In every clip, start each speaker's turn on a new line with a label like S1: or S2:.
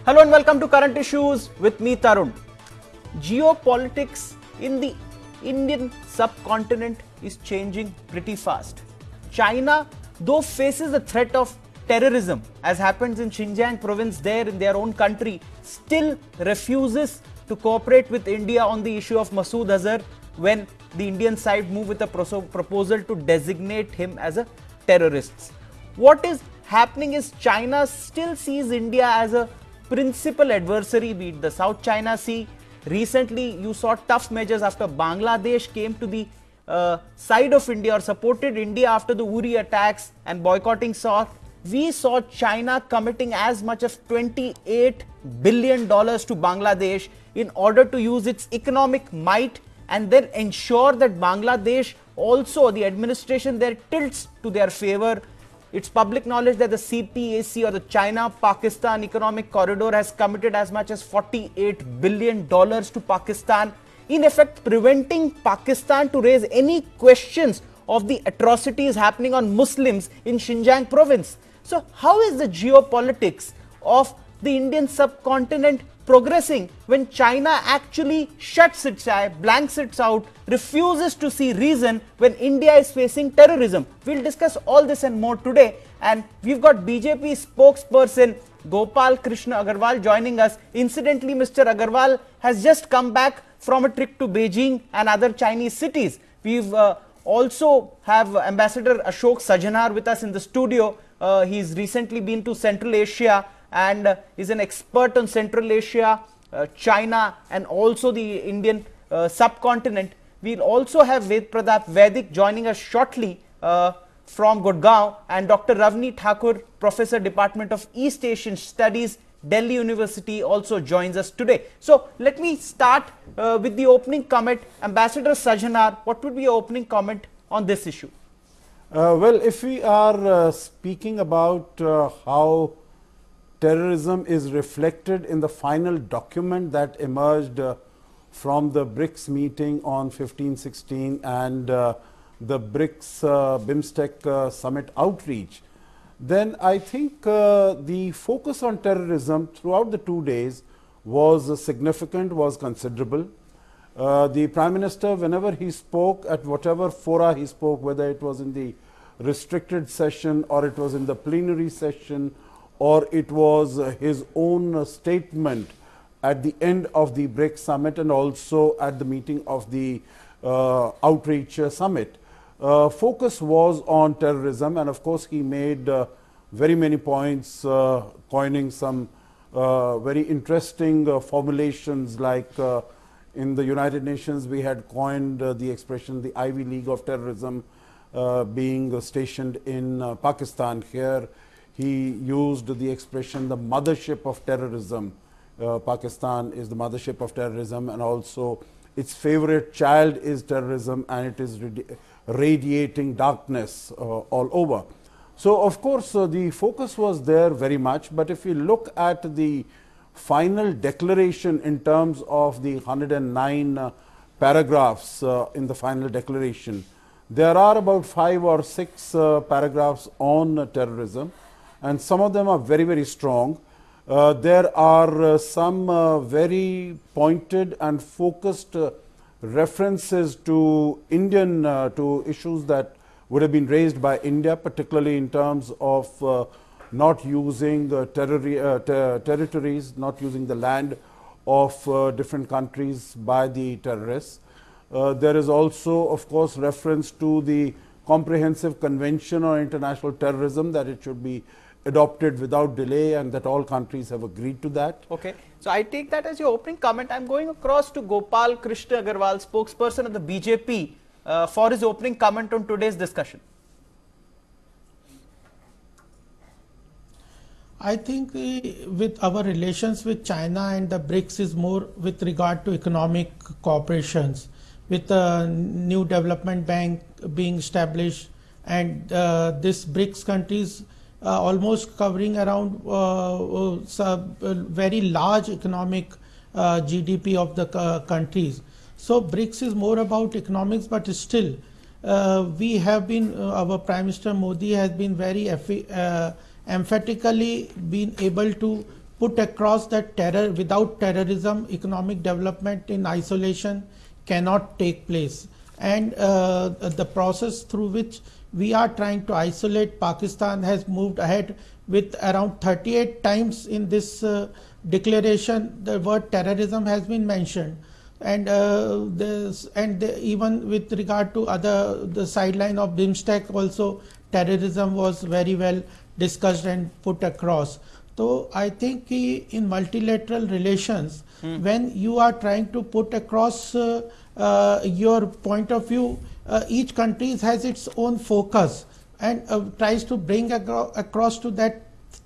S1: Hello and welcome to Current Issues with me, Tarun. Geopolitics in the Indian subcontinent is changing pretty fast. China, though faces the threat of terrorism, as happens in Xinjiang province there in their own country, still refuses to cooperate with India on the issue of Masood Azhar when the Indian side moved with a proposal to designate him as a terrorist. What is happening is China still sees India as a principal adversary, be it the South China Sea. Recently, you saw tough measures after Bangladesh came to the side of India or supported India after the Uri attacks and boycotting SAARC. We saw China committing as much as $28 billion to Bangladesh in order to use its economic might and then ensure that Bangladesh also, the administration there, tilts to their favor. It's public knowledge that the CPAC or the China-Pakistan Economic Corridor has committed as much as $48 billion to Pakistan, in effect preventing Pakistan to raise any questions of the atrocities happening on Muslims in Xinjiang province. So how is the geopolitics of the Indian subcontinent progressing when China actually shuts its eye, blanks it out, refuses to see reason when India is facing terrorism? We'll discuss all this and more today, and we've got BJP spokesperson Gopal Krishna Agarwal joining us. Incidentally, Mr. Agarwal has just come back from a trip to Beijing and other Chinese cities. We've also have Ambassador Ashok Sajanar with us in the studio. He's recently been to Central Asia and is an expert on Central Asia, China and also the Indian subcontinent. We'll also have Ved Pradap Vaidik joining us shortly from Gurgaon, and Dr. Ravni Thakur, Professor, Department of East Asian Studies, Delhi University, also joins us today. So let me start with the opening comment. Ambassador Sajanar, what would be your opening comment on this issue?
S2: Well, if we are speaking about how terrorism is reflected in the final document that emerged from the BRICS meeting on 15-16 and the BRICS BIMSTEC summit outreach, then I think the focus on terrorism throughout the 2 days was significant, was considerable. The Prime Minister, whenever he spoke, at whatever fora he spoke, whether it was in the restricted session or it was in the plenary session or it was his own statement at the end of the BRICS summit and also at the meeting of the outreach summit, focus was on terrorism, and of course he made very many points, coining some very interesting formulations, like in the United Nations we had coined the expression the Ivy League of terrorism, being stationed in Pakistan. Here he used the expression the mothership of terrorism. Pakistan is the mothership of terrorism, and also its favorite child is terrorism, and it is radiating darkness all over. So of course the focus was there very much, but if you look at the final declaration in terms of the 109 paragraphs in the final declaration, there are about 5 or 6 paragraphs on terrorism, and some of them are very, very strong. There are some very pointed and focused references to Indian, to issues that would have been raised by India, particularly in terms of not using territories, not using the land of different countries by the terrorists. There is also, of course, reference to the Comprehensive Convention on International Terrorism, that it should be adopted without delay and that all countries have agreed to that.
S1: Okay, so I take that as your opening comment. I'm going across to Gopal Krishna Agarwal, spokesperson of the BJP, for his opening comment on today's discussion.
S3: I think with our relations with China and the BRICS is more with regard to economic cooperations, with the new development bank being established and this BRICS countries almost covering around very large economic GDP of the countries. So BRICS is more about economics, but still we have been, our Prime Minister Modi has been very emphatically been able to put across that terror, without terrorism, economic development in isolation cannot take place. And the process through which we are trying to isolate Pakistan has moved ahead with around 38 times in this declaration the word terrorism has been mentioned. And even with regard to the sideline of BIMSTEC also, terrorism was very well discussed and put across. So I think in multilateral relations, when you are trying to put across your point of view, each country has its own focus and tries to bring across to that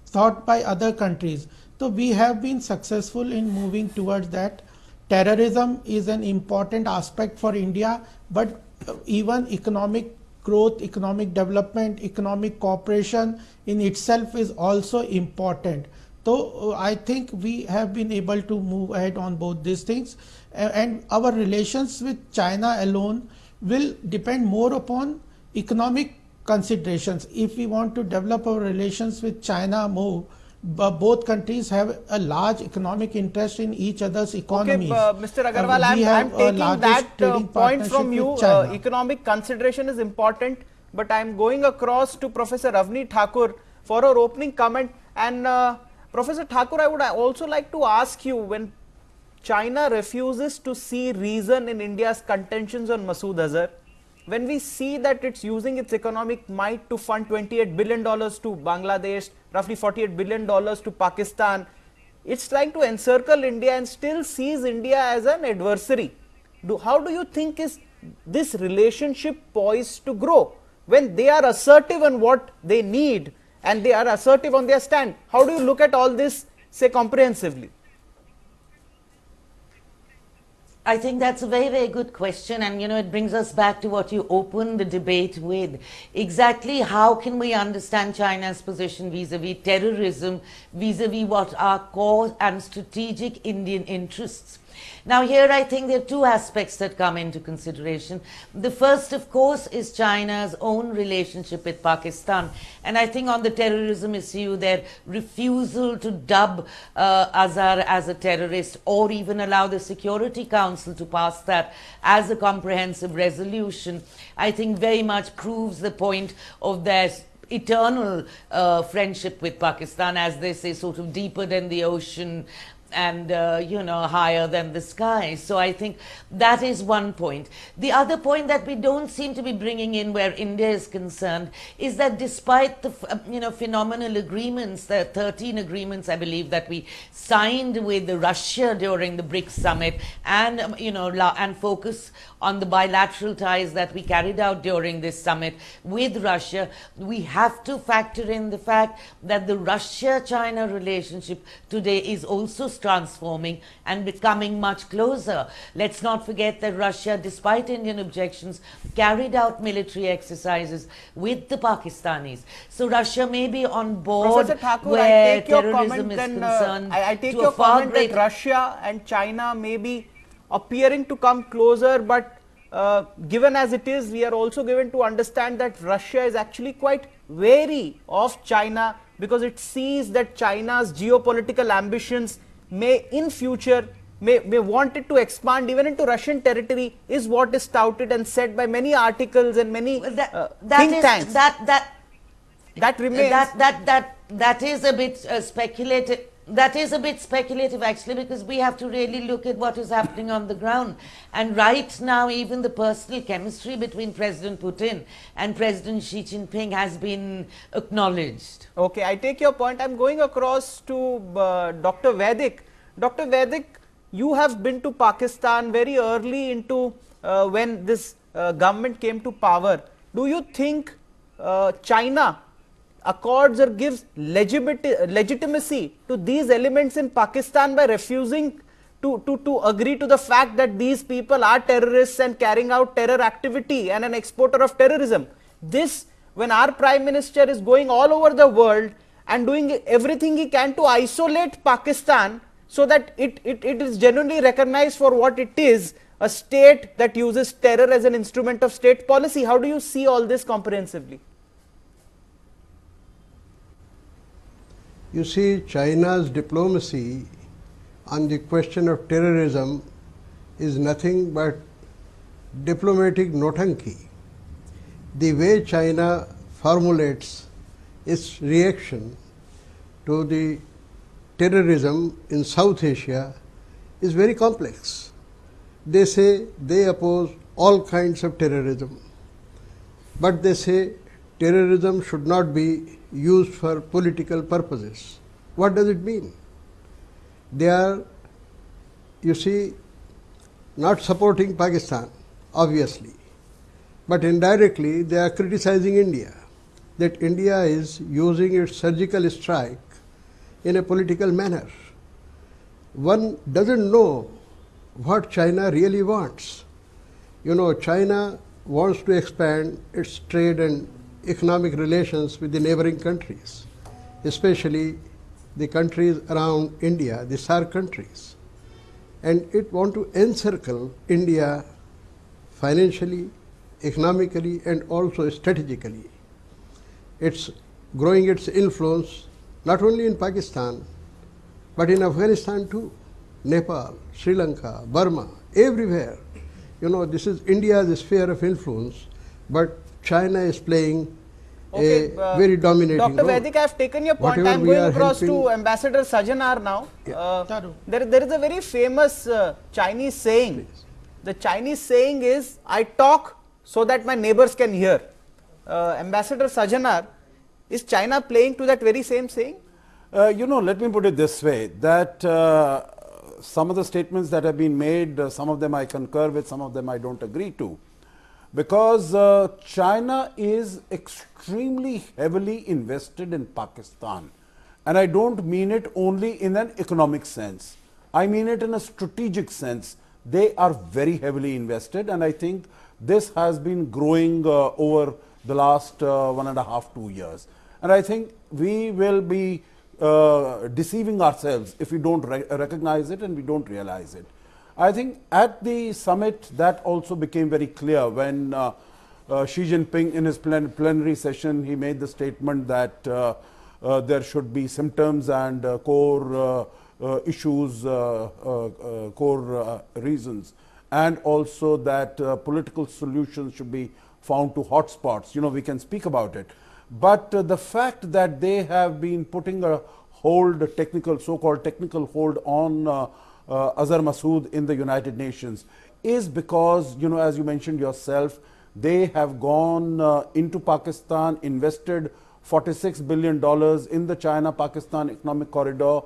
S3: thought by other countries. So we have been successful in moving towards that. Terrorism is an important aspect for India, but even economic growth, economic development, economic cooperation in itself is also important. So I think we have been able to move ahead on both these things, and our relations with China alone will depend more upon economic considerations. If we want to develop our relations with China more, both countries have a large economic interest in each other's economies.
S1: Okay, Mr. Agarwal, I'm taking that point from you. Economic consideration is important, but I'm going across to Professor Avni Thakur for her opening comment. And Professor Thakur, I would also like to ask you, when China refuses to see reason in India's contentions on Masood Azhar, when we see that it's using its economic might to fund $28 billion to Bangladesh, roughly $48 billion to Pakistan, it's trying to encircle India and still sees India as an adversary. How do you think is this relationship poised to grow when they are assertive on what they need and they are assertive on their stand? How do you look at all this, say, comprehensively?
S4: I think that's a very, very good question, and it brings us back to what you opened the debate with. Exactly how can we understand China's position vis-a-vis terrorism, vis-a-vis what are core and strategic Indian interests? Now here I think there are two aspects that come into consideration. The first, of course, is China's own relationship with Pakistan, and I think on the terrorism issue, their refusal to dub Azhar as a terrorist or even allow the Security Council to pass that as a comprehensive resolution, I think very much proves the point of their eternal friendship with Pakistan, as they say, sort of deeper than the ocean and higher than the sky. So I think that is one point. The other point that we don't seem to be bringing in where India is concerned is that despite the phenomenal agreements, the 13 agreements I believe that we signed with Russia during the BRICS summit, and and focus on the bilateral ties that we carried out during this summit with Russia, we have to factor in the fact that the Russia-China relationship today is also transforming and becoming much closer. Let's not forget that Russia, despite Indian objections, carried out military exercises with the Pakistanis. So Russia may be on board
S1: Professor Thakur,
S4: where terrorism is concerned.
S1: I take your comment that Russia and China may be appearing to come closer, but given as it is, we are also given to understand that Russia is actually quite wary of China because it sees that China's geopolitical ambitions may in future may want it to expand even into Russian territory, is what is touted and said by many articles and many think tanks. That remains.
S4: That is a bit speculative. That is a bit speculative actually, because we have to really look at what is happening on the ground. And right now, even the personal chemistry between President Putin and President Xi Jinping has been acknowledged.
S1: Okay, I take your point. I'm going across to Dr. Vaidik. Dr. Vaidik, you have been to Pakistan very early into when this government came to power. Do you think China accords or gives legitimacy to these elements in Pakistan by refusing to agree to the fact that these people are terrorists and carrying out terror activity and an exporter of terrorism? This, when our Prime Minister is going all over the world and doing everything he can to isolate Pakistan so that it is genuinely recognized for what it is, a state that uses terror as an instrument of state policy. How do you see all this comprehensively?
S5: You see, China's diplomacy on the question of terrorism is nothing but diplomatic notanki. The way China formulates its reaction to the terrorism in South Asia is very complex. They say they oppose all kinds of terrorism, but they say terrorism should not be used for political purposes. What does it mean? They are, you see, not supporting Pakistan, obviously, but indirectly they are criticizing India, that India is using its surgical strike in a political manner. One doesn't know what China really wants. You know, China wants to expand its trade and economic relations with the neighboring countries, especially the countries around India, the SAARC countries. And it wants to encircle India financially, economically, and also strategically. It's growing its influence not only in Pakistan, but in Afghanistan too, Nepal, Sri Lanka, Burma, everywhere. You know, this is India's sphere of influence, but China is playing a very dominating
S1: Dr.
S5: role.
S1: Vaidik, I have taken your point. I am going across to Ambassador Sajanar now. There is a very famous Chinese saying. Please. The Chinese saying is, I talk so that my neighbors can hear. Ambassador Sajanar, is China playing to that very same saying?
S2: You know, let me put it this way, that some of the statements that have been made, some of them I concur with, some of them I don't agree to. Because China is extremely heavily invested in Pakistan. And I don't mean it only in an economic sense. I mean it in a strategic sense. They are very heavily invested, and I think this has been growing over the last 1.5 to 2 years. And I think we will be deceiving ourselves if we don't recognize it and we don't realize it. I think at the summit that also became very clear when Xi Jinping in his plenary session, he made the statement that there should be symptoms and core issues, core reasons, and also that political solutions should be found to hotspots. You know, we can speak about it. But the fact that they have been putting a hold, so-called technical hold on Azhar Masood in the United Nations is because, you know, as you mentioned yourself, they have gone into Pakistan, invested $46 billion in the China-Pakistan economic corridor.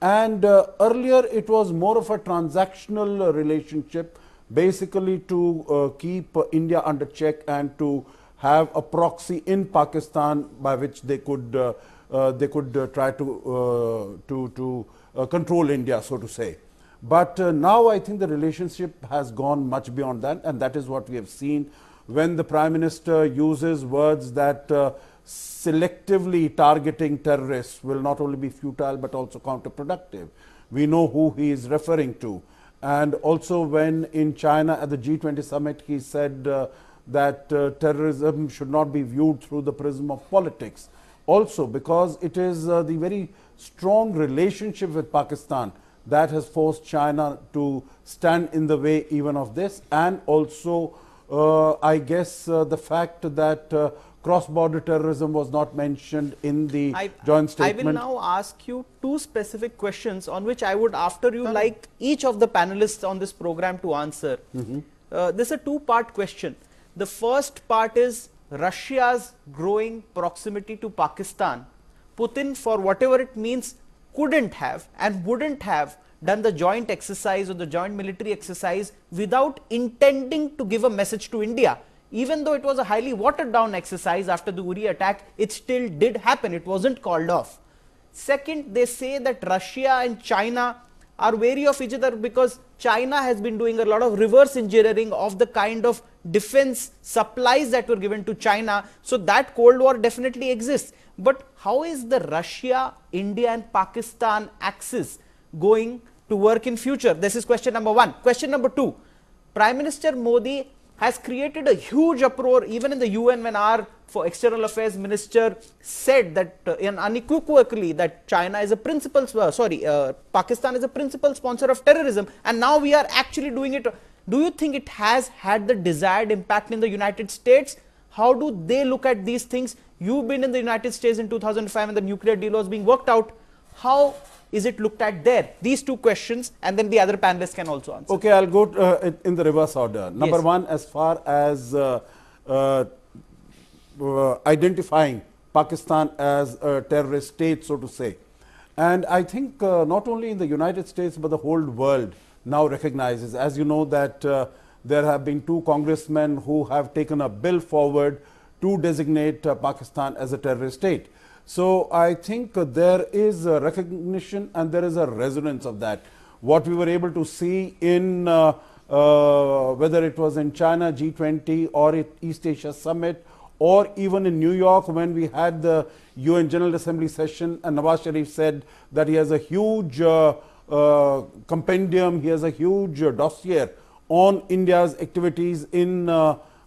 S2: And earlier it was more of a transactional relationship, basically to keep India under check and to have a proxy in Pakistan by which they could try to control India, so to say. But now I think the relationship has gone much beyond that, and that is what we have seen when the Prime Minister uses words that selectively targeting terrorists will not only be futile but also counterproductive. We know who he is referring to. And also when in China at the G20 summit he said that terrorism should not be viewed through the prism of politics. Also because it is the very strong relationship with Pakistan that has forced China to stand in the way even of this, and also I guess the fact that cross-border terrorism was not mentioned in the joint statement.
S1: I will now ask you two specific questions on which I would after you like each of the panelists on this program to answer. This is a two-part question. The first part is Russia's growing proximity to Pakistan. Putin, for whatever it means, couldn't have and wouldn't have done the joint exercise or the joint military exercise without intending to give a message to India. Even though it was a highly watered down exercise after the Uri attack, it still did happen. It wasn't called off. Second, they say that Russia and China are wary of each other because China has been doing a lot of reverse engineering of the kind of defense supplies that were given to China. So that Cold War definitely exists. But how is the Russia, India and Pakistan axis going to work in future? This is question number one. Question number two, Prime Minister Modi has created a huge uproar even in the UN when our external affairs minister said that unequivocally that China is a principal, Pakistan is a principal sponsor of terrorism, and now we are actually doing it. Do you think it has had the desired impact in the United States? How do they look at these things? You've been in the United States in 2005 when the nuclear deal was being worked out. How is it looked at there? These two questions, and then the other panelists can also answer.
S2: Okay, I'll go in the reverse order. Number one, as far as identifying Pakistan as a terrorist state, so to say. And I think not only in the United States, but the whole world now recognizes, as you know, that there have been 2 congressmen who have taken a bill forward to designate Pakistan as a terrorist state. So I think there is a recognition and there is a resonance of that. What we were able to see in whether it was in China G20 or East Asia Summit, or even in New York when we had the UN General Assembly session, and Nawaz Sharif said that he has a huge compendium, he has a huge dossier on India's activities in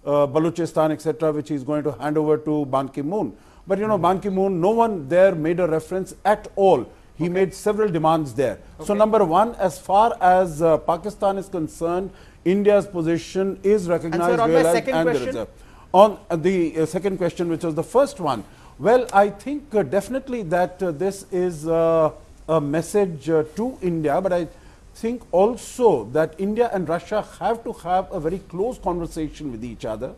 S2: Balochistan, etc., which he is going to hand over to Ban Ki-moon. But you know, Ban Ki-moon, no one there made a reference at all. He made several demands there. So number one, as far as Pakistan is concerned, India's position is recognized, realized, and there is a... On the second question, which was the first one, well, I think definitely that this is a message to India, but I think also that India and Russia have to have a very close conversation with each other,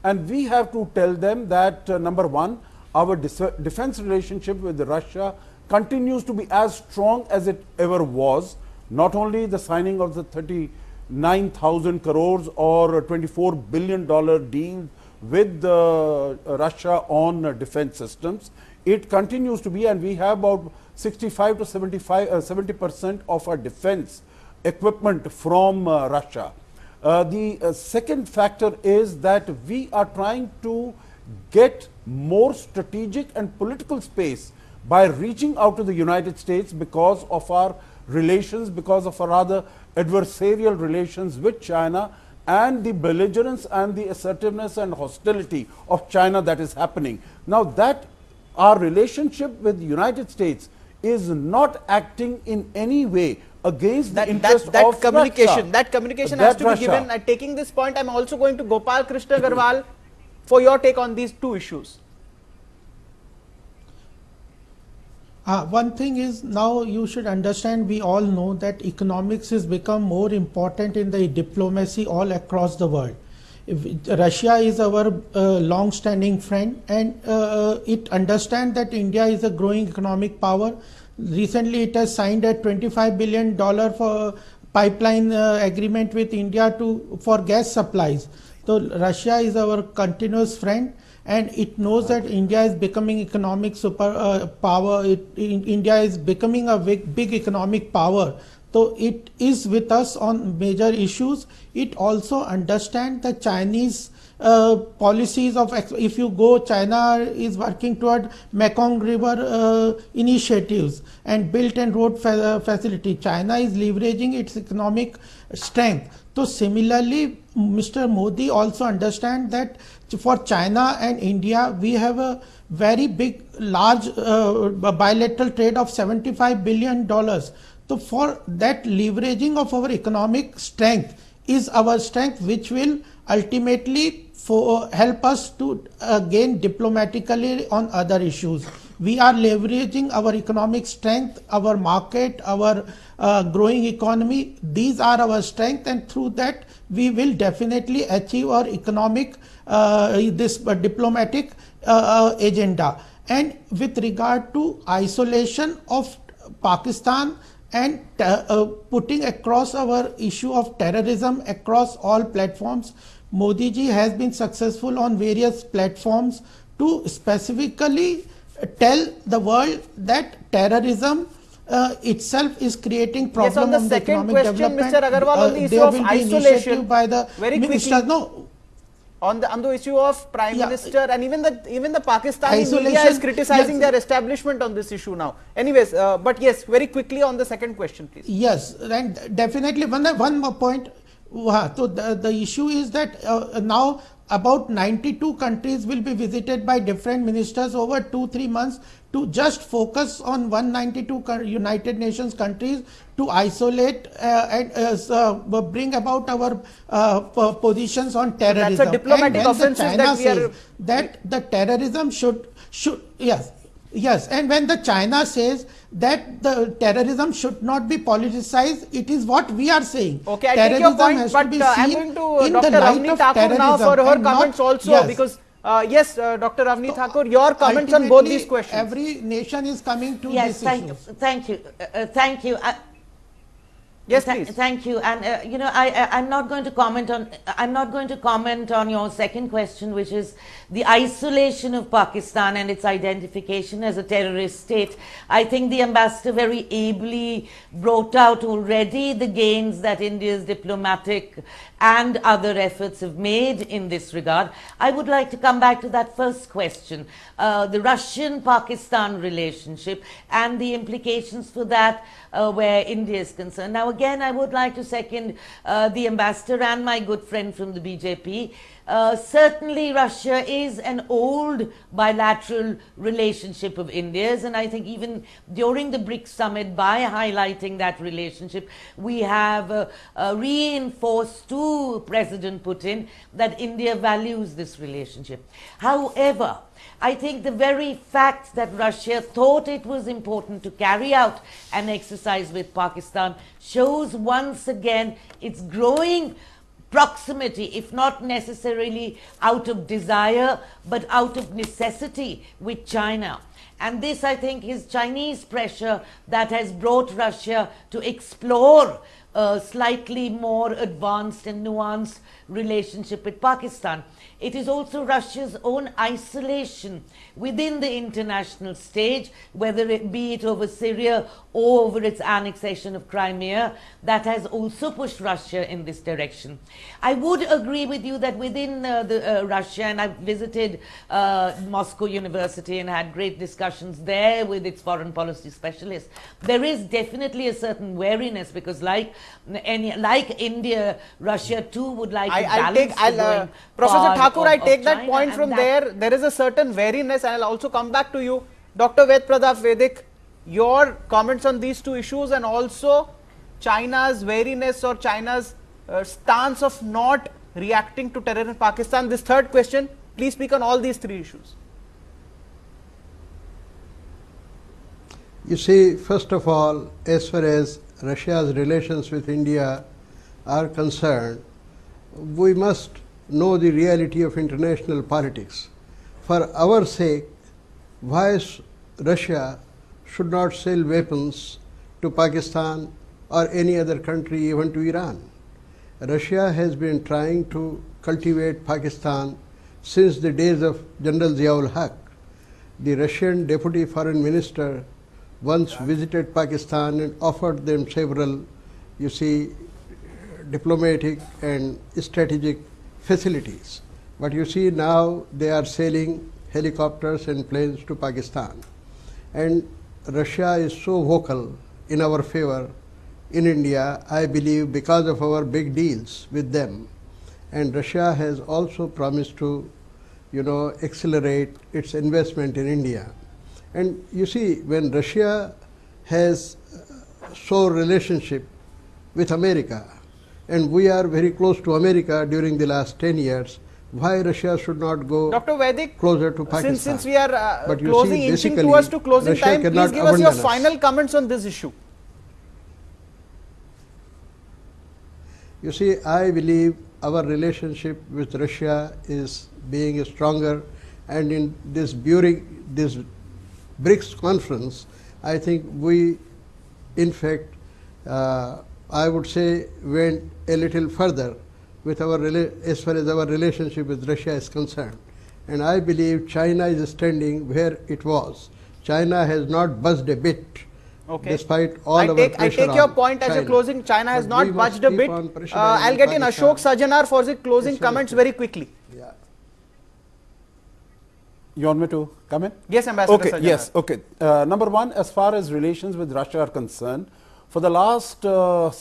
S2: and we have to tell them that number one, our defense relationship with Russia continues to be as strong as it ever was. Not only the signing of the 39,000 crores or $24 billion deal with Russia on defense systems, it continues to be, and we have about 65 to 70% of our defense equipment from Russia. The second factor is that we are trying to get more strategic and political space by reaching out to the United States because of our relations, because of our rather adversarial relations with China, and the belligerence and the assertiveness and hostility of China that is happening. Now that our relationship with the United States is not acting in any way against the interest of
S1: communication.
S2: Russia.
S1: That communication has to be given. Taking this point, I am also going to Gopal Krishna Agarwal for your take on these two issues.
S3: One thing is, now you should understand, we all know that economics has become more important in the diplomacy all across the world. Russia is our long-standing friend, and it understands that India is a growing economic power. Recently, it has signed a $25 billion for pipeline agreement with India for gas supplies. So Russia is our continuous friend, and it knows that India is becoming economic power. India is becoming a big economic power. So it is with us on major issues. It also understands the Chinese policies of, if you go, China is working toward Mekong River initiatives and Belt and Road facility. China is leveraging its economic strength. So similarly, Mr. Modi also understands that for China and India, we have a very big, large bilateral trade of $75 billion. So for that, leveraging of our economic strength is our strength, which will ultimately help us to gain diplomatically on other issues. We are leveraging our economic strength, our market, our growing economy. These are our strength, and through that we will definitely achieve our economic diplomatic agenda. And with regard to isolation of Pakistan and putting across our issue of terrorism across all platforms, Modi ji has been successful on various platforms to specifically tell the world that terrorism itself is creating problem.
S1: Yes, on the second question, Mr. Agarwal, on the issue of isolation,
S3: by the
S1: very
S3: minister,
S1: quickly, on the issue of Prime Minister, and even the Pakistani media is criticizing their establishment on this issue now. Anyways, but yes, very quickly on the second question, please.
S3: Yes, and definitely one more point. So the issue is that now about 92 countries will be visited by different ministers over 2-3 months to just focus on 192 United Nations countries to isolate and bring about our positions on terrorism.
S1: That's a diplomatic offensive
S3: China
S1: that we are
S3: says that the terrorism should yes, and when the China says that the terrorism should not be politicized, it is what we are saying.
S1: Okay, I take your point, but I'm going to Dr. Ravni Thakur now for her comments also, because yes, Dr. Ravni Thakur, your comments on both these questions.
S3: Every nation is coming to
S4: yes,
S3: this issue.
S4: Thank you. Thank you.
S1: Yes, please.
S4: Thank you. And you know, I'm not going to comment on your second question, which is the isolation of Pakistan and its identification as a terrorist state. I think the ambassador very ably brought out already the gains that India's diplomatic and other efforts have made in this regard. I would like to come back to that first question, the Russian-Pakistan relationship and the implications for that where India is concerned. Now again, I would like to second the ambassador and my good friend from the BJP. Certainly Russia is an old bilateral relationship of India's, and I think even during the BRICS summit, by highlighting that relationship, we have reinforced to President Putin that India values this relationship. However, I think the very fact that Russia thought it was important to carry out an exercise with Pakistan shows once again its growing proximity, if not necessarily out of desire, but out of necessity with China. And this, I think, is Chinese pressure that has brought Russia to explore a slightly more advanced and nuanced relationship with Pakistan. It is also Russia's own isolation within the international stage, whether it be it over Syria or over its annexation of Crimea, that has also pushed Russia in this direction. I would agree with you that within Russia, and I've visited Moscow University and had great discussions there with its foreign policy specialists, there is definitely a certain wariness, because like India, Russia too would like to balance
S1: Professor Thakur, I take that
S4: China,
S1: point from there. There is a certain wariness, and I'll also come back to you. Dr. Ved Pratap Vedic, your comments on these two issues, and also China's wariness or China's stance of not reacting to terror in Pakistan. This third question, please speak on all these three issues.
S5: You see, first of all, as far as Russia's relations with India are concerned, we must know the reality of international politics. For our sake, why Russia should not sell weapons to Pakistan or any other country, even to Iran? Russia has been trying to cultivate Pakistan since the days of General Ziaul-Haq. The Russian Deputy Foreign Minister once visited Pakistan and offered them several, you see, diplomatic and strategic facilities. But you see, now they are selling helicopters and planes to Pakistan. And Russia is so vocal in our favor in India, I believe, because of our big deals with them. And Russia has also promised to, accelerate its investment in India. And you see, when Russia has so relationship with America, and we are very close to America during the last 10 years, why Russia should not go
S1: Dr. Vedic,
S5: closure to Pakistan?
S1: Since we are inching towards to closing
S5: Russia
S1: time, please give us your final comments on this issue.
S5: You see, I believe our relationship with Russia is being stronger, and in this BRICS conference, I think we, in fact, I would say, went a little further with as far as our relationship with Russia is concerned. And I believe China is standing where it was. China has not budged a bit.
S1: Okay.
S5: Despite all our pressure.
S1: I take your point as a closing. China has not budged a bit. I'll get in Ashok Sajanar for the closing comments very quickly.
S2: Yeah. You want me to come in?
S1: Yes, Ambassador
S2: Okay.
S1: Sajanar.
S2: Yes. Okay. Number one, as far as relations with Russia are concerned, For the last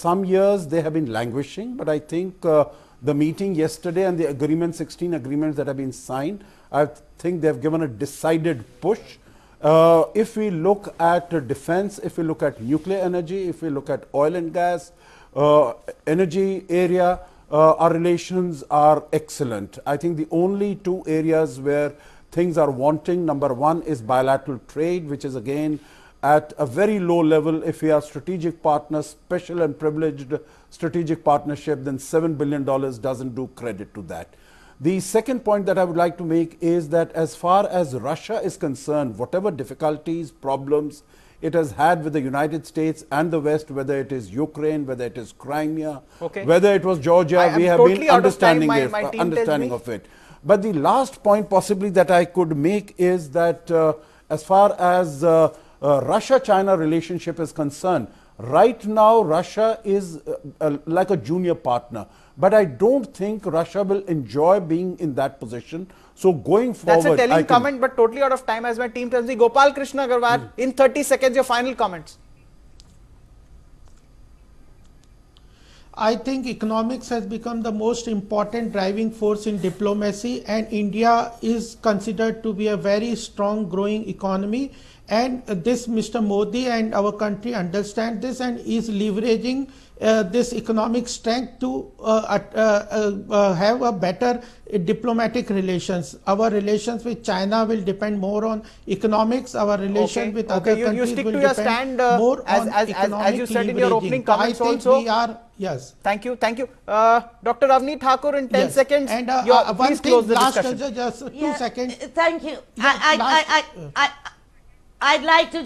S2: some years, they have been languishing, but I think the meeting yesterday and the agreement, 16 agreements that have been signed, I think they have given a decided push. If we look at defense, if we look at nuclear energy, if we look at oil and gas, energy area, our relations are excellent. I think the only two areas where things are wanting, number one is bilateral trade, which is again at a very low level. If we are strategic partners, special and privileged strategic partnership, then $7 billion doesn't do credit to that. The second point that I would like to make is that as far as Russia is concerned, whatever difficulties, problems it has had with the United States and the West, whether it is Ukraine, whether it is Crimea, whether it was Georgia, we have
S1: totally
S2: been understanding of it. But the last point possibly that I could make is that as far as Russia-China relationship is concerned, right now Russia is like a junior partner. But I don't think Russia will enjoy being in that position. So going forward,
S1: that's a telling comment, but totally out of time as my team tells me. Gopal Krishna Agarwal, in 30 seconds, your final comments.
S3: I think economics has become the most important driving force in diplomacy, and India is considered to be a very strong growing economy. And this Mr. Modi and our country understand this and is leveraging this economic strength to have a better diplomatic relations. Our relations with China will depend more on economics. Our relations with other countries will depend more on economic
S1: as you said in your opening comments also.
S3: We are, yes.
S1: Thank you. Thank you. Dr. Avni Thakur, in 10 seconds,
S3: and
S1: please close the discussion.
S3: Just 2 seconds.
S4: Thank you. I'd like to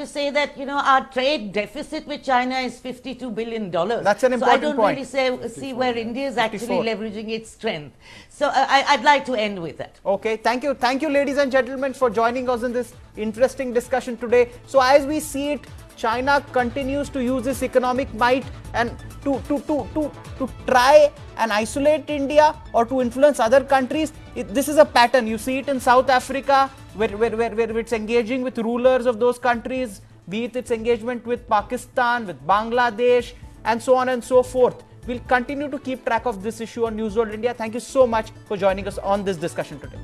S4: say that, you know, our trade deficit with China is $52 billion.
S1: That's an important point.
S4: So I don't really see where India is actually leveraging its strength. So I'd like to end with that.
S1: Okay, thank you. Thank you, ladies and gentlemen, for joining us in this interesting discussion today. So as we see it, China continues to use this economic might and to try and isolate India or to influence other countries. This is a pattern. You see it in South Africa, where it's engaging with rulers of those countries, be it its engagement with Pakistan, with Bangladesh, and so on and so forth. We'll continue to keep track of this issue on News World India. Thank you so much for joining us on this discussion today.